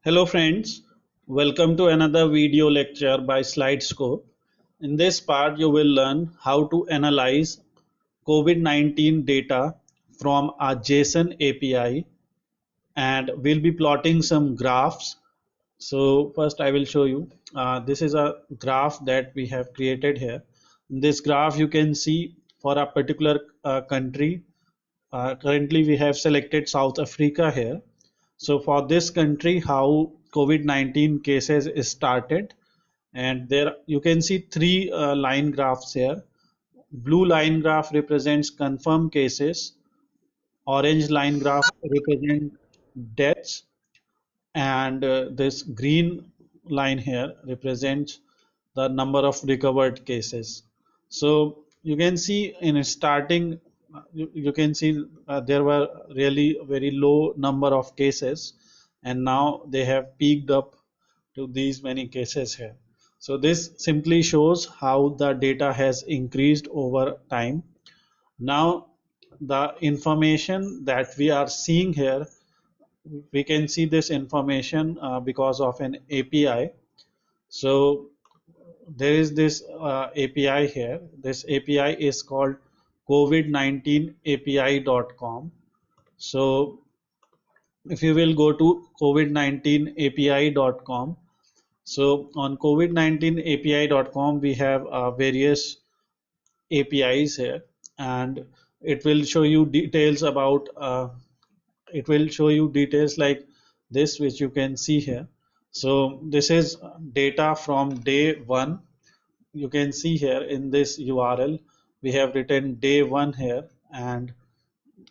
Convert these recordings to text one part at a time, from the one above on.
Hello friends, welcome to another video lecture by Slidescope. In this part you will learn how to analyze COVID-19 data from a JSON API, and we'll be plotting some graphs. So first I will show you. This is a graph that we have created here. In this graph you can see for a particular country. Currently we have selected South Africa here. So for this country, how COVID-19 cases started, and there you can see three line graphs here. Blue line graph represents confirmed cases, orange line graph represents deaths, and this green line here represents the number of recovered cases. So you can see in starting, you can see there were really very low number of cases, and now they have peaked up to these many cases here. So this simply shows how the data has increased over time. Now the information that we are seeing here, we can see this information because of an API. So there is this API here. This API is called COVID-19API.com. So if you will go to COVID-19API.com, so on COVID-19API.com we have various APIs here, and it will show you details about it will show you details like this, which you can see here. So this is data from day one. You can see here in this URL we have written day one here and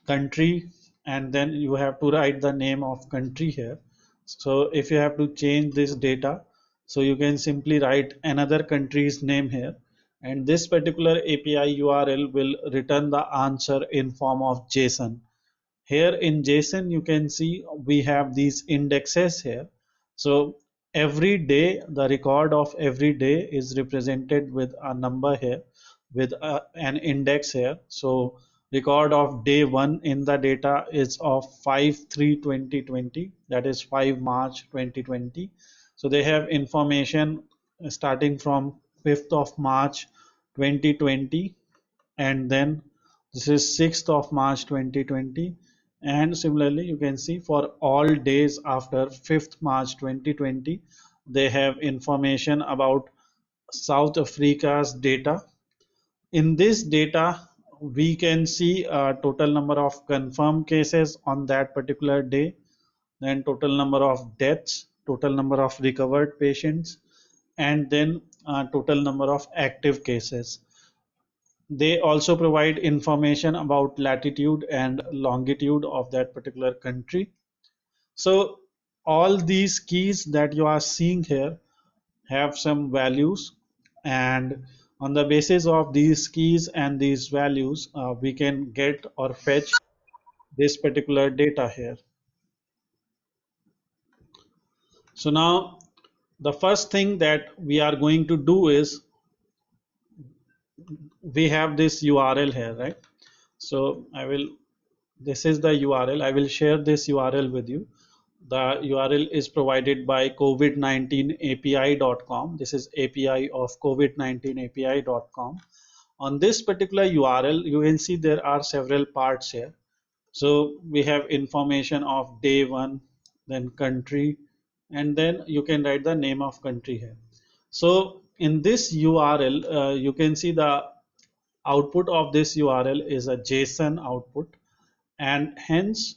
country, and then you have to write the name of country here. So if you have to change this data, so you can simply write another country's name here, and this particular API URL will return the answer in form of JSON. Here in JSON you can see we have these indexes here. So every day, the record of every day is represented with a number here, with an index here. So record of day one in the data is of 5/3/2020, that is 5 March 2020. So they have information starting from 5th of March 2020, and then this is 6th of March 2020, and similarly you can see for all days after 5th March 2020 they have information about South Africa's data. In this data we can see a total number of confirmed cases on that particular day, then total number of deaths, total number of recovered patients, and then total number of active cases. They also provide information about latitude and longitude of that particular country. So all these keys that you are seeing here have some values, and on the basis of these keys and these values we can get or fetch this particular data here. So now the first thing that we are going to do is we have this URL here, right? So I will, this is the URL. I will share this URL with you. The URL is provided by COVID-19API.com. This is API of COVID-19API.com. On this particular URL, you can see there are several parts here. So we have information of day one, then country, and then you can write the name of country here. So in this URL, you can see the output of this URL is a JSON output, and hence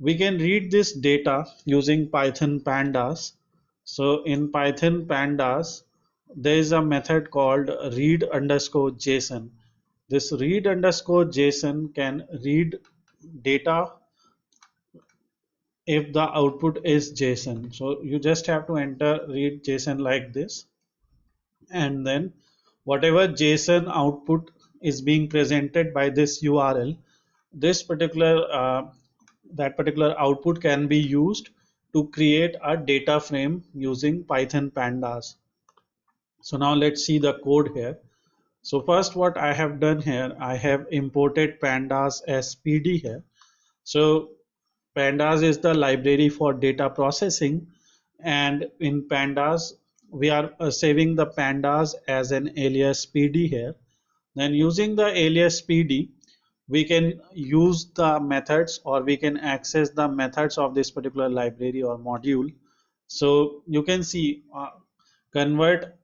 we can read this data using Python pandas. So in Python pandas there is a method called read underscore JSON. This read underscore JSON can read data if the output is JSON. So you just have to enter read JSON like this, and then whatever JSON output is being presented by this URL, this particular that particular output can be used to create a data frame using Python pandas. So now let's see the code here. So first what I have done here, I have imported pandas as PD here. So pandas is the library for data processing, and in pandas we are saving the pandas as an alias PD here. Then using the alias PD, we can use the methods, or we can access the methods of this particular library or module. So you can see convert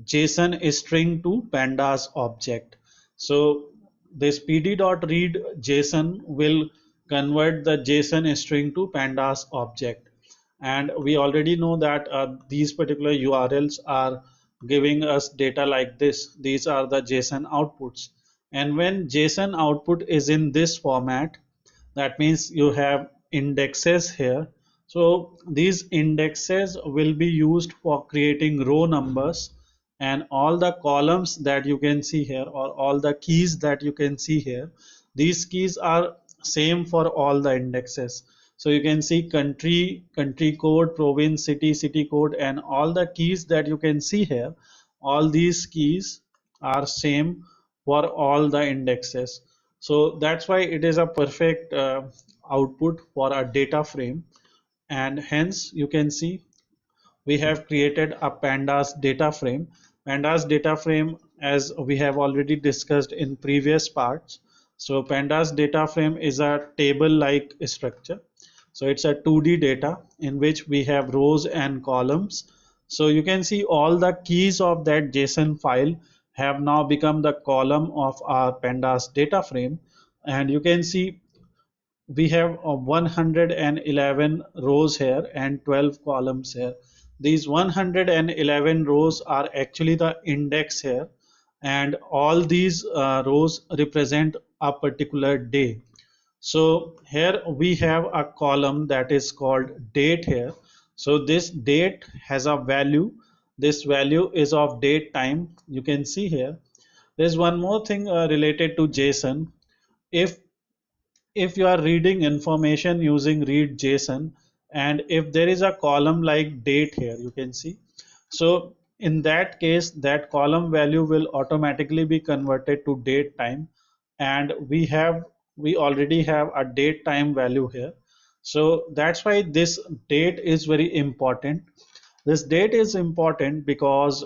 JSON string to pandas object. So this pd.read JSON will convert the JSON string to pandas object. And we already know that these particular URLs are giving us data like this. These are the JSON outputs. And when JSON output is in this format, that means you have indexes here. So these indexes will be used for creating row numbers, and all the columns that you can see here, or all the keys that you can see here, these keys are same for all the indexes. So you can see country, country code, province, city, city code, and all the keys that you can see here, all these keys are same for all the indexes. So that's why it is a perfect output for a data frame. And hence you can see we have created a pandas data frame. Pandas data frame, as we have already discussed in previous parts, so pandas data frame is a table like structure. So it's a 2D data in which we have rows and columns. So you can see all the keys of that JSON file have now become the column of our pandas data frame. And you can see we have 111 rows here and 12 columns here. These 111 rows are actually the index here, and all these rows represent a particular day. So here we have a column that is called date here. So this date has a value. This value is of date time. You can see here. There's one more thing related to JSON. If you are reading information using read JSON, and if there is a column like date here, you can see, so in that case that column value will automatically be converted to date time, and we already have a date time value here. So that's why this date is very important. This date is important because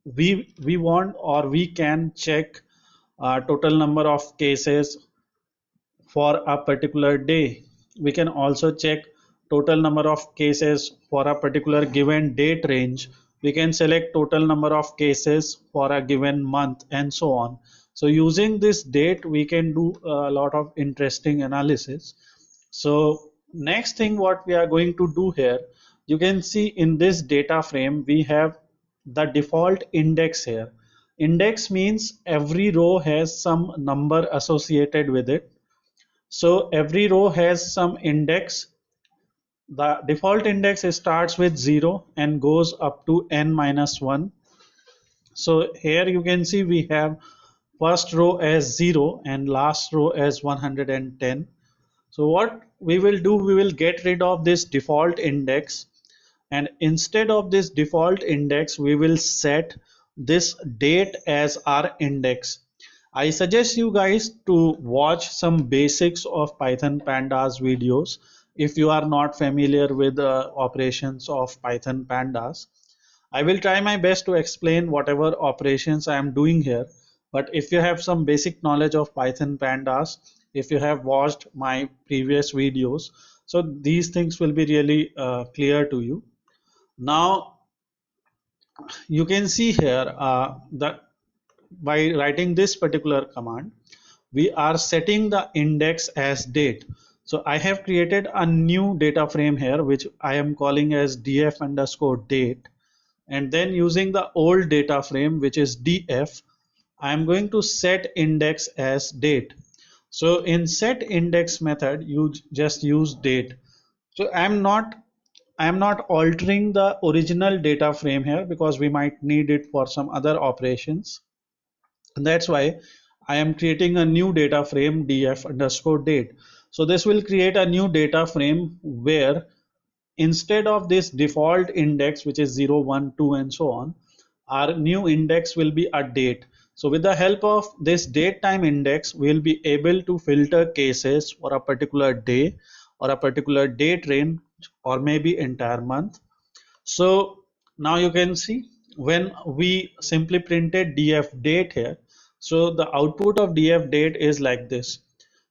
we want, or we can check total number of cases for a particular day. We can also check total number of cases for a particular given date range. We can select total number of cases for a given month, and so on. So using this date we can do a lot of interesting analysis. So next thing what we are going to do here, you can see in this data frame we have the default index here. Index means every row has some number associated with it. So every row has some index. The default index starts with 0 and goes up to n minus 1. So here you can see we have first row as 0 and last row as 110. So what we will do, we will get rid of this default index, and instead of this default index we will set this date as our index. I suggest you guys to watch some basics of Python pandas videos if you are not familiar with the operations of Python pandas. I will try my best to explain whatever operations I am doing here, but if you have some basic knowledge of Python pandas, if you have watched my previous videos, so these things will be really clear to you. Now you can see here that by writing this particular command we are setting the index as date. So I have created a new data frame here which I am calling as df underscore date, and then using the old data frame which is df, I am going to set index as date. So in set index method you just use date. So I am not altering the original data frame here because we might need it for some other operations. And that's why I am creating a new data frame df underscore date. So this will create a new data frame where instead of this default index which is 0, 1, 2 and so on, our new index will be a date. So with the help of this date time index we will be able to filter cases for a particular day or a particular date range or maybe entire month. So now you can see when we simply printed df date here, so the output of df date is like this.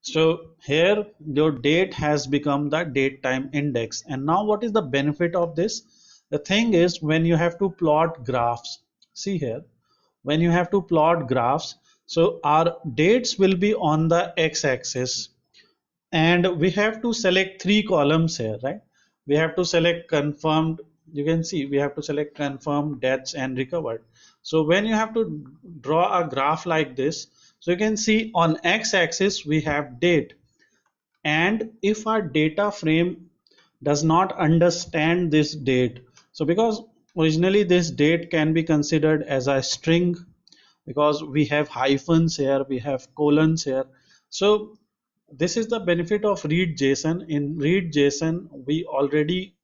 So here your date has become the date time index. And now what is the benefit of this? The thing is, when you have to plot graphs, see here, when you have to plot graphs, so our dates will be on the x-axis, and we have to select three columns here, right? We have to select confirmed, you can see we have to select confirmed, deaths, and recovered. So when you have to draw a graph like this, so you can see on x-axis we have date, and if our data frame does not understand this date, so because originally this date can be considered as a string, because we have hyphens here, we have colons here. So this is the benefit of read JSON. In read JSON we already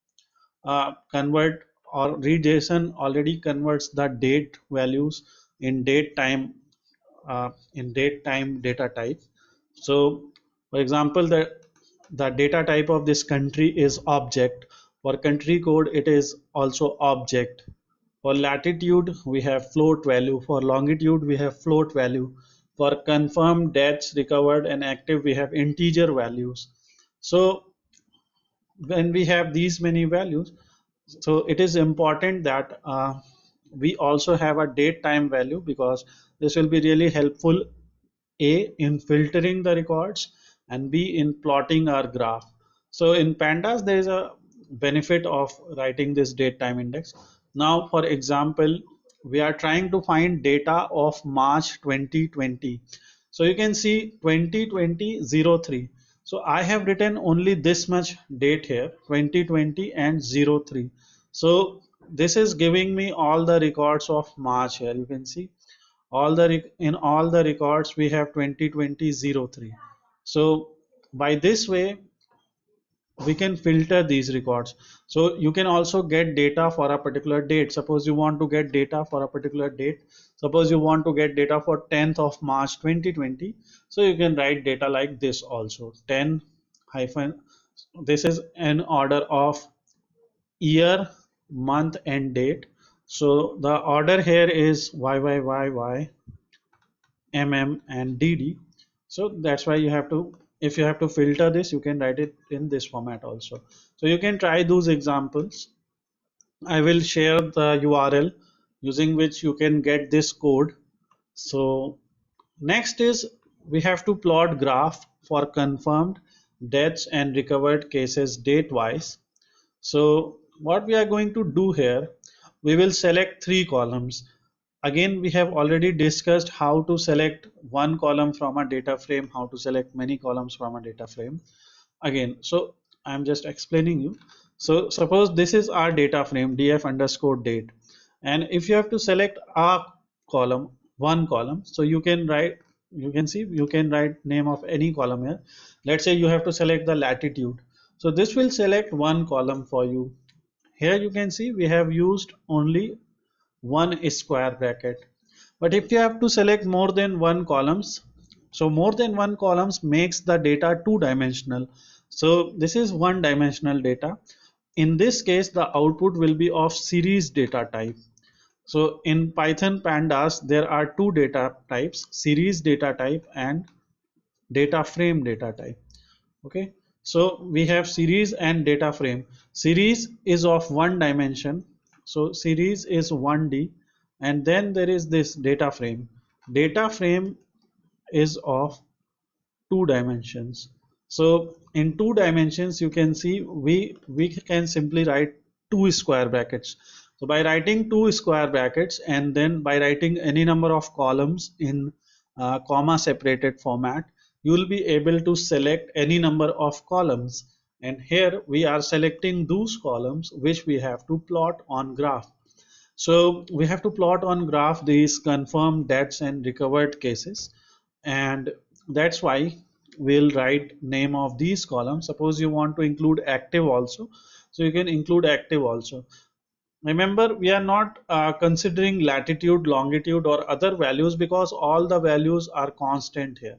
convert, or read JSON already converts the date values in date time data type. So for example, the data type of this country is object. For country code it is also object. For latitude we have float value, for longitude we have float value, for confirmed, deaths, recovered, and active we have integer values. So when we have these many values, so it is important that we also have a date time value, because this will be really helpful, a in filtering the records, and b in plotting our graph. So in pandas there is a benefit of writing this date time index. Now for example, we are trying to find data of March 2020. So you can see 2020 03. So I have written only this much date here, 2020 and 03. So this is giving me all the records of March. Here you can see all the in all the records we have 2020 03. So by this way we can filter these records. So you can also get data for a particular date. Suppose you want to get data for a particular date, suppose you want to get data for 10th of March 2020. So you can write data like this also, 10 hyphen, this is an order of year, month, and date. So the order here is YYYY, MM, and DD. So that's why you have to, if you have to filter this, you can write it in this format also. So you can try those examples. I will share the URL using which you can get this code. So next is we have to plot graph for confirmed, deaths, and recovered cases date wise. So what we are going to do here, we will select three columns. Again, we have already discussed how to select one column from a data frame, how to select many columns from a data frame. Again, so I'm just explaining you. So suppose this is our data frame, df underscore date. And if you have to select a column, one column, so you can write, you can see, you can write name of any column here. Let's say you have to select the latitude. So this will select one column for you. Here you can see we have used only one square bracket. But if you have to select more than one columns, so more than one columns makes the data two-dimensional. So this is one-dimensional data. In this case, the output will be of series data type. So in Python pandas, there are two data types, series data type and data frame data type. Okay, so we have series and data frame. Series is of one dimension, so series is 1D, and then there is this data frame. Data frame is of two dimensions. So in two dimensions you can see we can simply write two square brackets. So by writing two square brackets and then by writing any number of columns in comma separated format, you will be able to select any number of columns, and here we are selecting those columns which we have to plot on graph. So we have to plot on graph these confirmed, deaths, and recovered cases, and that's why we'll write name of these columns. Suppose you want to include active also, so you can include active also. Remember, we are not considering latitude, longitude, or other values, because all the values are constant here,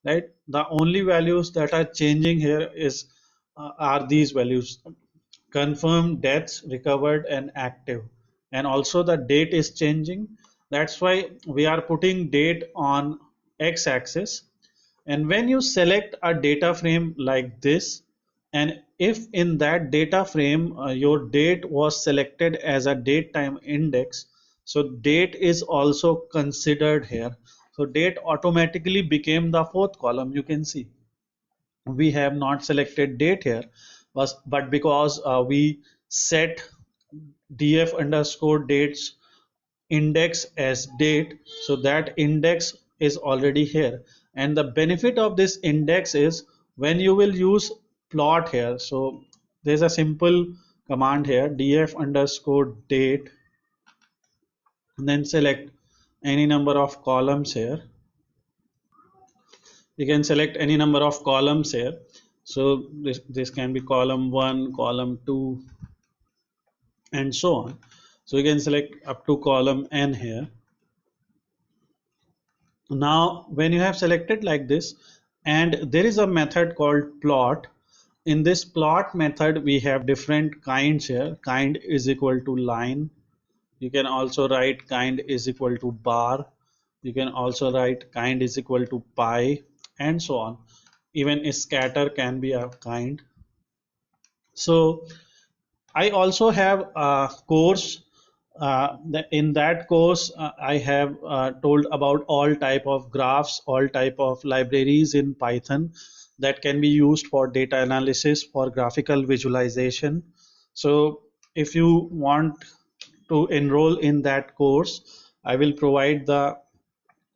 right? The only values that are changing here is are these values. confirmed deaths, recovered and active, and also the date is changing. That's why we are putting date on x-axis. And when you select a data frame like this, and if in that data frame your date was selected as a date time index, so date is also considered here. So date automatically became the fourth column. You can see we have not selected date here, but because we set df underscore dates index as date, so that index is already here. And the benefit of this index is when you will use plot here, so there's a simple command here, df underscore date, and then select any number of columns here. You can select any number of columns here. So this can be column 1, column 2, and so on. So you can select up to column n here. Now when you have selected like this, and there is a method called plot. In this plot method we have different kinds here. Kind is equal to line. You can also write kind is equal to bar. You can also write kind is equal to pi, and so on. Even a scatter can be a kind. So I also have a course. In that course, I have told about all type of graphs, all type of libraries in Python that can be used for data analysis, for graphical visualization. So if you want to enroll in that course, I will provide the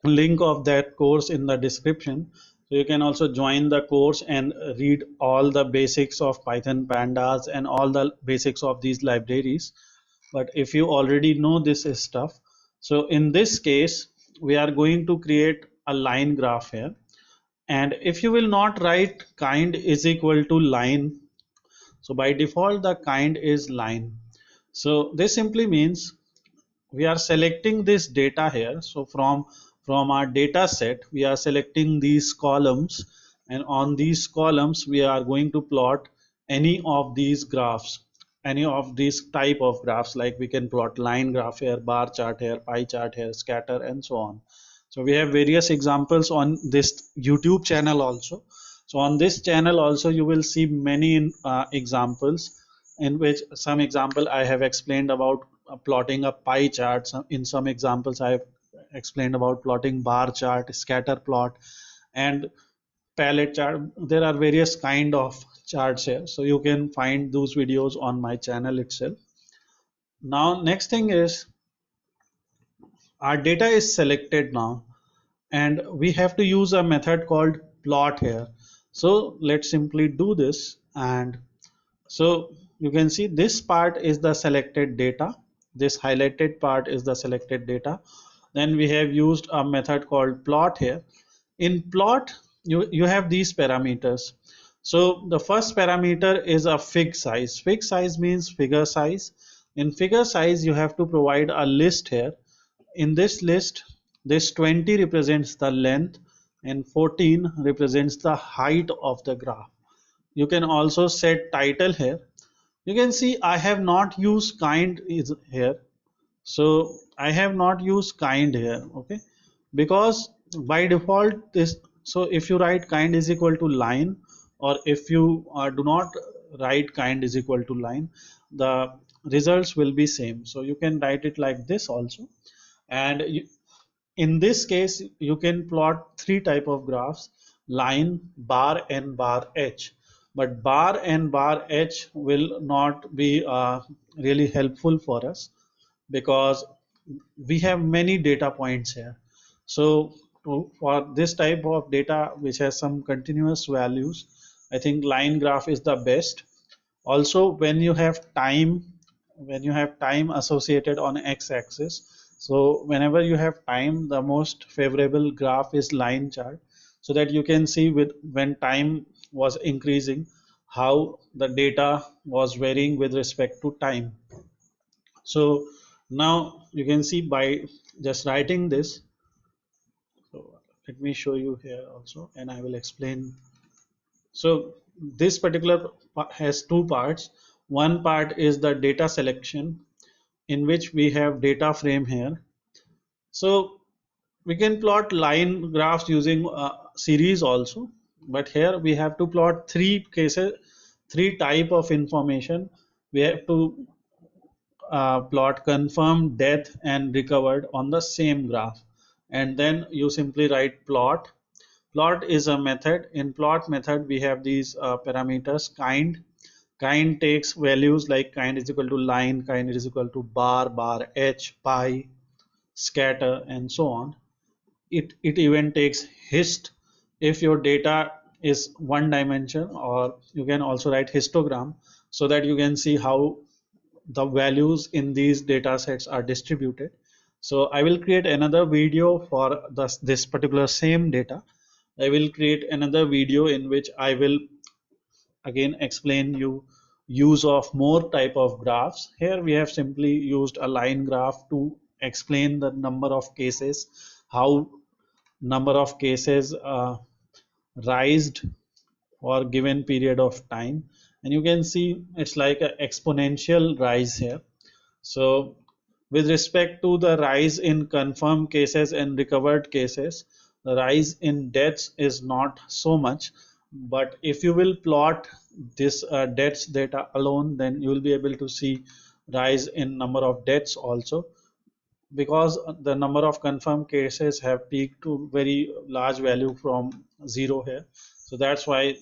link of that course in the description. So you can also join the course and read all the basics of Python pandas and all the basics of these libraries. But if you already know this stuff, so in this case we are going to create a line graph here. And if you will not write kind is equal to line, so by default the kind is line. So this simply means we are selecting this data here. So from our data set we are selecting these columns, and on these columns we are going to plot any of these graphs, any of these type of graphs. Like we can plot line graph here, bar chart here, pie chart here, scatter, and so on. So we have various examples on this YouTube channel also. So on this channel also you will see many examples, in which some example I have explained about plotting a pie chart. In some examples I have explained about plotting bar chart, scatter plot, and palette chart. There are various kind of charts here, so you can find those videos on my channel itself. Now next thing is, our data is selected now, and we have to use a method called plot here. So let's simply do this. And so you can see this part is the selected data, this highlighted part is the selected data. Then we have used a method called plot here. In plot you have these parameters. So the first parameter is a fig size. Fig size means figure size. In figure size you have to provide a list here. In this list, this 20 represents the length and 14 represents the height of the graph. You can also set title here. You can see I have not used kind is here. So I have not used kind here, okay, because by default this, so if you write kind is equal to line, or if you do not write kind is equal to line, the results will be same. So you can write it like this also. And in this case you can plot three type of graphs: line, bar, and bar h. But bar and bar h will not be really helpful for us, because we have many data points here. So for this type of data which has some continuous values, I think line graph is the best. Also when you have time, when you have time associated on x-axis, so whenever you have time, the most favorable graph is line chart, so that you can see with when time was increasing how the data was varying with respect to time. So now you can see by just writing this. So let me show you here also, and I will explain. So this particular has two parts. One part is the data selection, in which we have data frame here. So we can plot line graphs using series also, but here we have to plot three cases, three type of information. We have to plot confirmed, death, and recovered on the same graph, and then you simply write plot. Plot is a method. In plot method we have these parameters. Kind takes values like kind is equal to line, kind is equal to bar, bar h, pi, scatter, and so on. It even takes hist if your data is one dimension, or you can also write histogram so that you can see how the values in these data sets are distributed. So I will create another video for this particular same data. I will create another video in which I will again explain you use of more type of graphs. Here we have simply used a line graph to explain the number of cases, how number of cases rised for given period of time, and you can see it's like an exponential rise here. So with respect to the rise in confirmed cases and recovered cases, the rise in deaths is not so much. But if you will plot this deaths data alone, then you will be able to see rise in number of deaths also, because the number of confirmed cases have peaked to very large value from zero here. So that's why,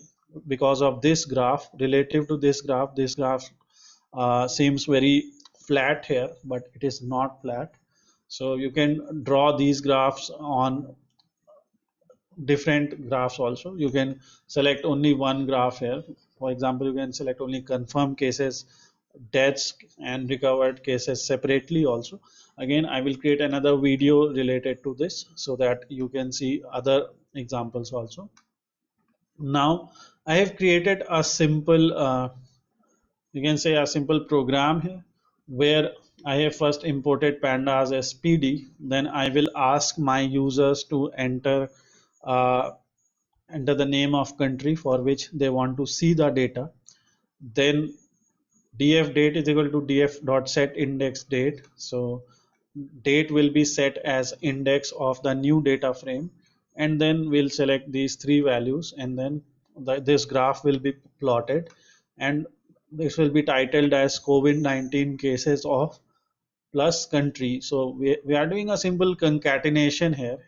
because of this graph, relative to this graph seems very flat here, but it is not flat. So you can draw these graphs on different graphs also. You can select only one graph here. For example, you can select only confirmed cases, deaths, and recovered cases separately also. Again, I will create another video related to this so that you can see other examples also. Now I have created a simple you can say a simple program here, where I have first imported pandas as PD. Then I will ask my users to uh, enter the name of country for which they want to see the data. Then df date is equal to df dot set index date. So date will be set as index of the new data frame, and then we'll select these three values, and then this graph will be plotted, and this will be titled as COVID-19 cases of plus country. So we are doing a simple concatenation here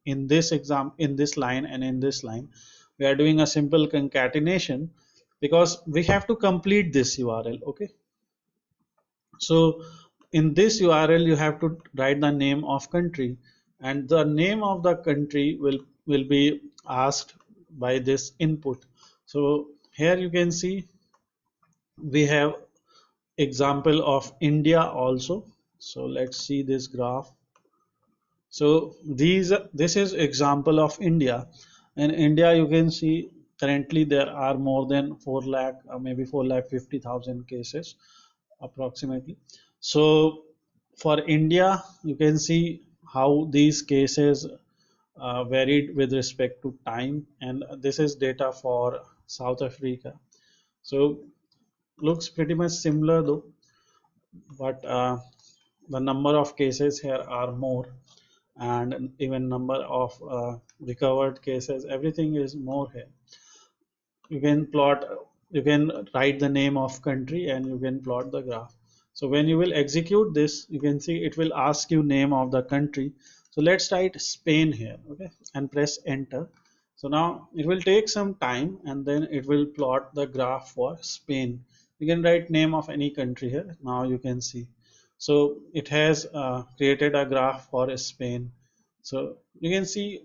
in this exam, in this line and in this line. We are doing a simple concatenation because we have to complete this URL. Okay, so in this URL you have to write the name of country, and the name of the country will be asked by this input. So here you can see we have example of India also. So let's see this graph. So this is example of India. In India you can see currently there are more than 4 lakh, maybe 4 lakh 50,000 cases approximately. So for India you can see how these cases varied with respect to time, and this is data for South Africa. So looks pretty much similar though, but the number of cases here are more, and even number of recovered cases, everything is more here. You can plot, you can write the name of country and you can plot the graph. So when you will execute this, you can see it will ask you name of the country. So let's write Spain here, okay, and press enter. So now it will take some time, and then it will plot the graph for Spain. You can write name of any country here. Now you can see, so it has created a graph for Spain. So you can see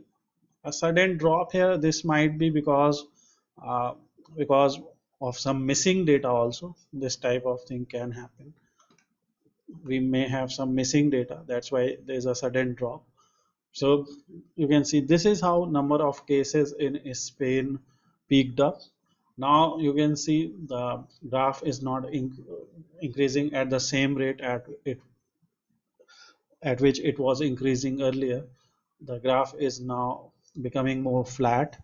a sudden drop here. This might be uh, because of some missing data also. This type of thing can happen. We may have some missing data, that's why there's a sudden drop. So you can see this is how number of cases in Spain peaked up. Now you can see the graph is not increasing at the same rate at which it was increasing earlier. The graph is now becoming more flat,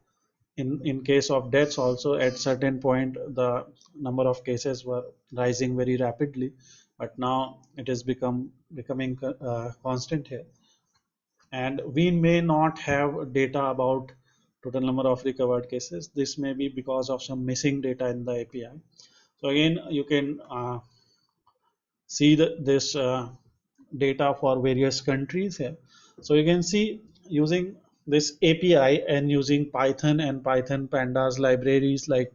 in case of deaths also, at certain point the number of cases were rising very rapidly, but now it is becoming constant here. And we may not have data about total number of recovered cases. This may be because of some missing data in the API. So again, you can see this data for various countries here. So you can see using this API and using Python and Python pandas libraries like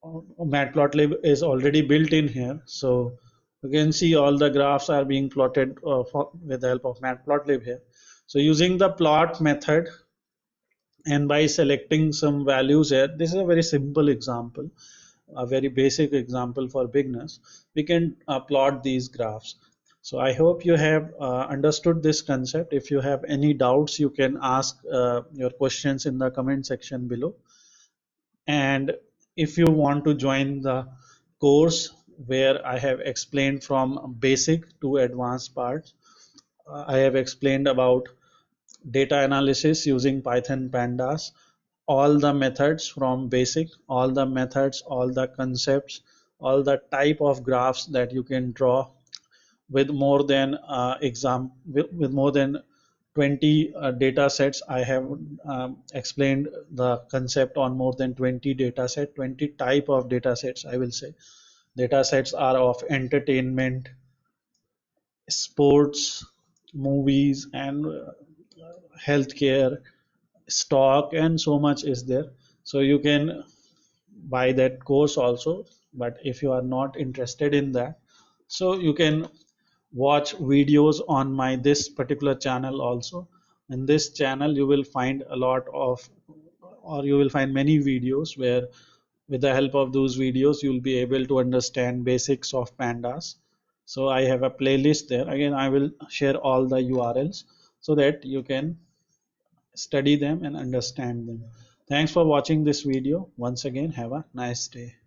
Matplotlib is already built in here. So you can see all the graphs are being plotted with the help of Matplotlib here. So using the plot method and by selecting some values here, this is a very simple example, a very basic example for beginners. We can plot these graphs. So I hope you have understood this concept. If you have any doubts, you can ask your questions in the comment section below. And if you want to join the course where I have explained from basic to advanced parts, I have explained about data analysis using Python pandas, all the methods from basic, all the methods, all the concepts, all the type of graphs that you can draw with more than with more than 20 data sets. I have explained the concept on more than 20 data set, 20 type of data sets, I will say. Data sets are of entertainment, sports, movies, and healthcare, stock, and so much is there. So you can buy that course also, but if you are not interested in that, so you can watch videos on my this particular channel also. In this channel you will find a lot of, or you will find many videos where with the help of those videos you will be able to understand basics of pandas. So I have a playlist there. Again, I will share all the URLs so that you can study them and understand them. Thanks for watching this video. Once again, have a nice day.